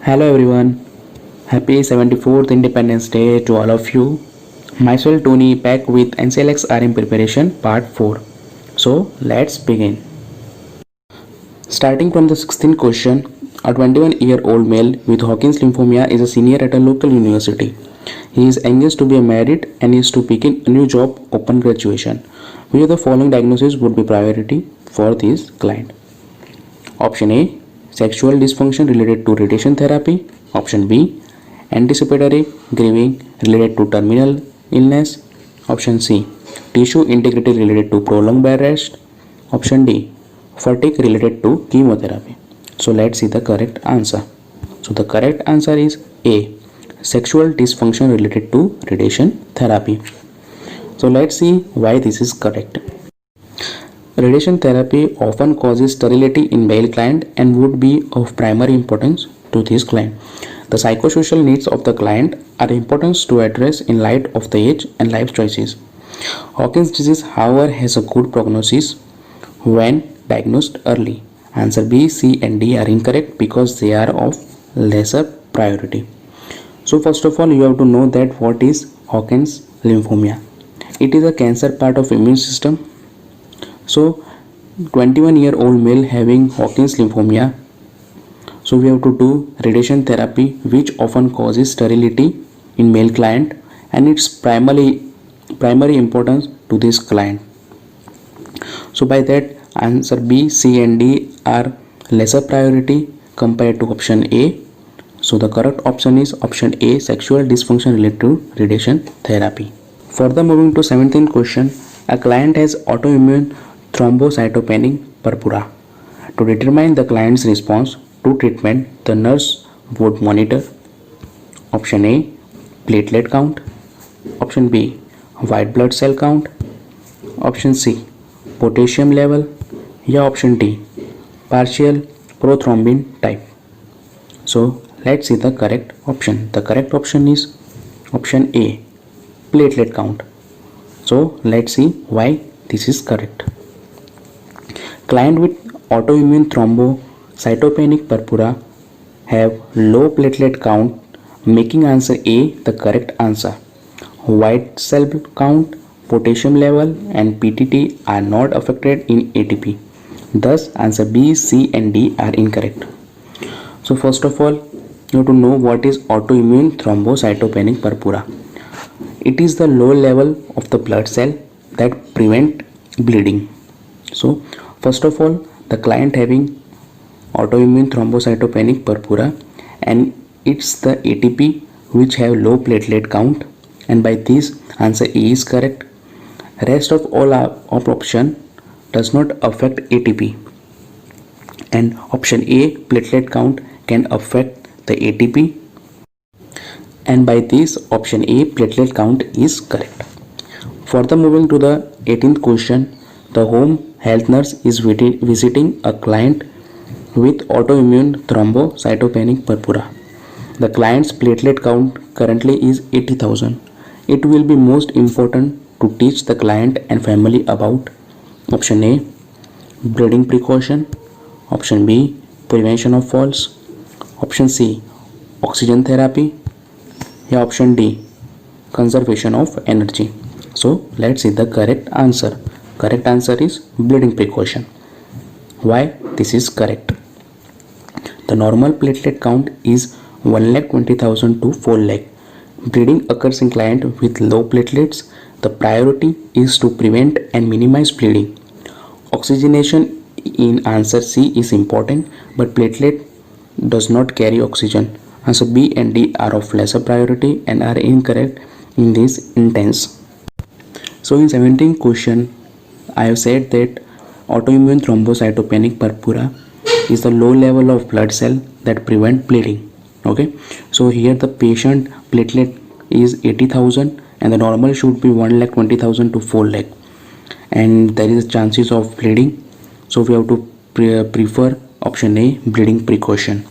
Hello everyone, happy 74th Independence Day to all of you. Myself Tony back with NCLX RM preparation part 4. So let's begin. Starting from the 16th question, a 21-year-old male with Hawkins lymphoma is a senior at a local university. He is anxious to be married and is to begin a new job upon graduation. Which of the following diagnoses would be priority for this client? Option A, sexual dysfunction related to radiation therapy. Option B, anticipatory grieving related to terminal illness. Option C, tissue integrity related to prolonged bed rest. Option D, fatigue related to chemotherapy. So let's see the correct answer. So the correct answer is A, sexual dysfunction related to radiation therapy. So let's see why this is correct. Radiation therapy often causes sterility in male client and would be of primary importance to this client. The psychosocial needs of the client are important to address in light of the age and life choices. Hawkins disease, however, has a good prognosis when diagnosed early. Answer B, C and D are incorrect because they are of lesser priority. So first of all, you have to know that what is Hawkins lymphoma. It is a cancer part of immune system. So 21-year-old male having Hawkins lymphoma, so we have to do radiation therapy which often causes sterility in male client and its primary importance to this client. So by that, answer B, C and D are lesser priority compared to option A. So the correct option is option A, sexual dysfunction related to radiation therapy. Further, moving to 17th question, a client has autoimmune thrombocytopenic purpura. To determine the client's response to treatment, the nurse would monitor option A, platelet count, option B, white blood cell count, option C, potassium level, या option D, partial prothrombin type. So let's see the correct option. The correct option is option A, platelet count. So let's see why this is correct. Client with autoimmune thrombocytopenic purpura have low platelet count, making answer A the correct answer. White cell count, potassium level and PTT are not affected in ATP. Thus answer B, C and D are incorrect. So first of all, you have to know what is autoimmune thrombocytopenic purpura. It is the low level of the blood cell that prevent bleeding. So first of all, the client having autoimmune thrombocytopenic purpura and it's the ATP which have low platelet count, and by this answer A is correct. Rest of all option does not affect ATP, and option A, platelet count, can affect the ATP, and by this option A, platelet count, is correct. Further, moving to the 18th question, the home health nurse is visiting a client with autoimmune thrombocytopenic purpura. The client's platelet count currently is 80,000. It will be most important to teach the client and family about option A, bleeding precaution, option B, prevention of falls, option C, oxygen therapy, या option D, conservation of energy. So let's see the correct answer. Correct answer is bleeding precaution. Why this is correct? The normal platelet count is 1,20,000 to 4 lakh. Bleeding occurs in client with low platelets. The priority is to prevent and minimize bleeding. Oxygenation in answer C is important, but platelet does not carry oxygen. Answer B and D are of lesser priority and are incorrect in this instance. So in 17th question, I have said that autoimmune thrombocytopenic purpura is the low level of blood cell that prevent bleeding. Okay, so here the patient platelet is 80,000 and the normal should be 1,20,000 to 4 lakh, and there is chances of bleeding. So we have to prefer option A, bleeding precaution.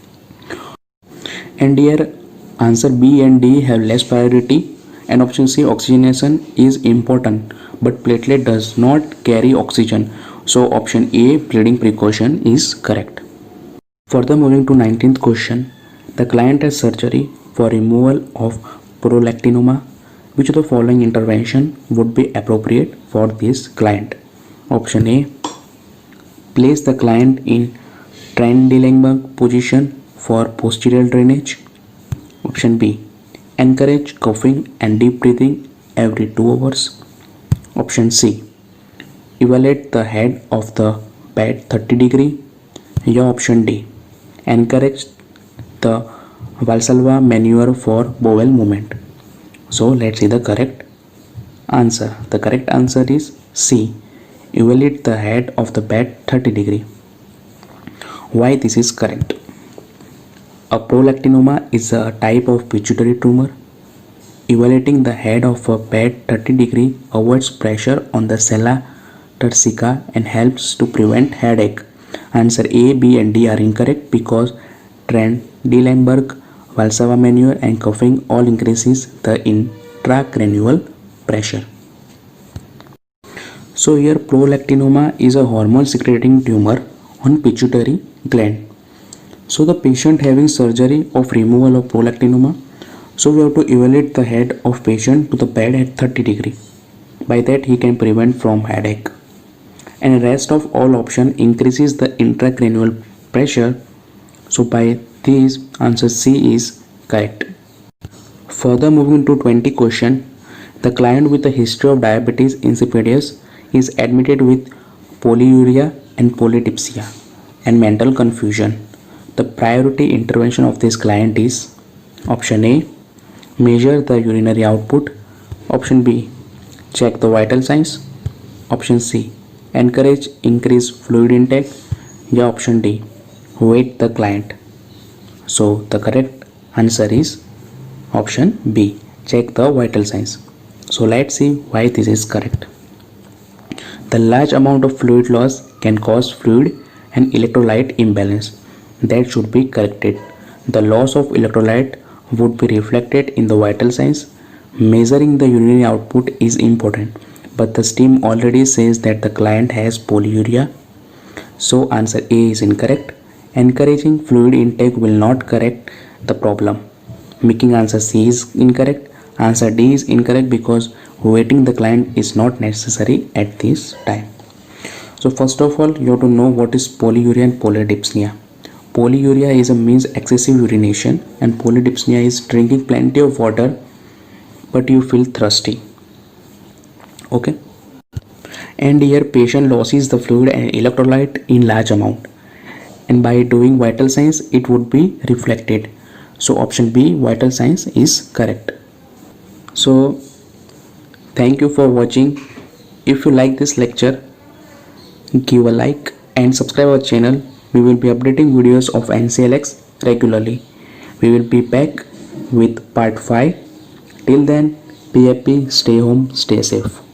And here answer B and D have less priority, and option C, oxygenation, is important but platelet does not carry oxygen. So option A, bleeding precaution, is correct. Further, moving to 19th question, The client has surgery for removal of prolactinoma. Which of the following intervention would be appropriate for this client? Option A. Place the client in Trendelenburg position for posterior drainage. Option B. Encourage coughing and deep breathing every 2 hours. Option C. Elevate the head of the bed 30 degree. या option D. Encourage the Valsalva maneuver for bowel movement. So let's see the correct answer. The correct answer is C. Elevate the head of the bed 30 degree. Why this is correct? A prolactinoma is a type of pituitary tumor. Elevating the head of a bed 30 degree avoids pressure on the sella turcica and helps to prevent headache. Answer A, B and D are incorrect because Trendelenburg, Valsalva maneuver and coughing all increases the intracranial pressure. So here prolactinoma is a hormone secreting tumor on pituitary gland. So the patient having surgery of removal of prolactinoma, so we have to elevate the head of patient to the bed at 30 degree. By that he can prevent from headache. And rest of all option increases the intracranial pressure. So by this answer C is correct. Further moving to 20 question, the client with a history of diabetes insipidus is admitted with polyuria and polydipsia and mental confusion. The priority intervention of this client is option A. Measure the urinary output. Option B. Check the vital signs. Option C. Encourage increased fluid intake. या option D. Wait the client. So the correct answer is option B. Check the vital signs. So let's see why this is correct. The large amount of fluid loss can cause fluid and electrolyte imbalance. That should be corrected. The loss of electrolyte would be reflected in the vital signs. Measuring the urinary output is important, but the STEAM already says that the client has polyuria. So answer A is incorrect. Encouraging fluid intake will not correct the problem. Making answer C is incorrect. Answer D is incorrect because waiting the client is not necessary at this time. So first of all, you have to know what is polyuria and polydipsia. Polyuria is a means excessive urination and polydipsia is drinking plenty of water but you feel thirsty. Okay. And here patient loses the fluid and electrolyte in large amount. And by doing vital signs, it would be reflected. So option B, vital signs is correct. So thank you for watching. If you like this lecture, give a like and subscribe our channel. We will be updating videos of NCLX regularly. We will be back with part 5. Till then, be happy, stay home, stay safe.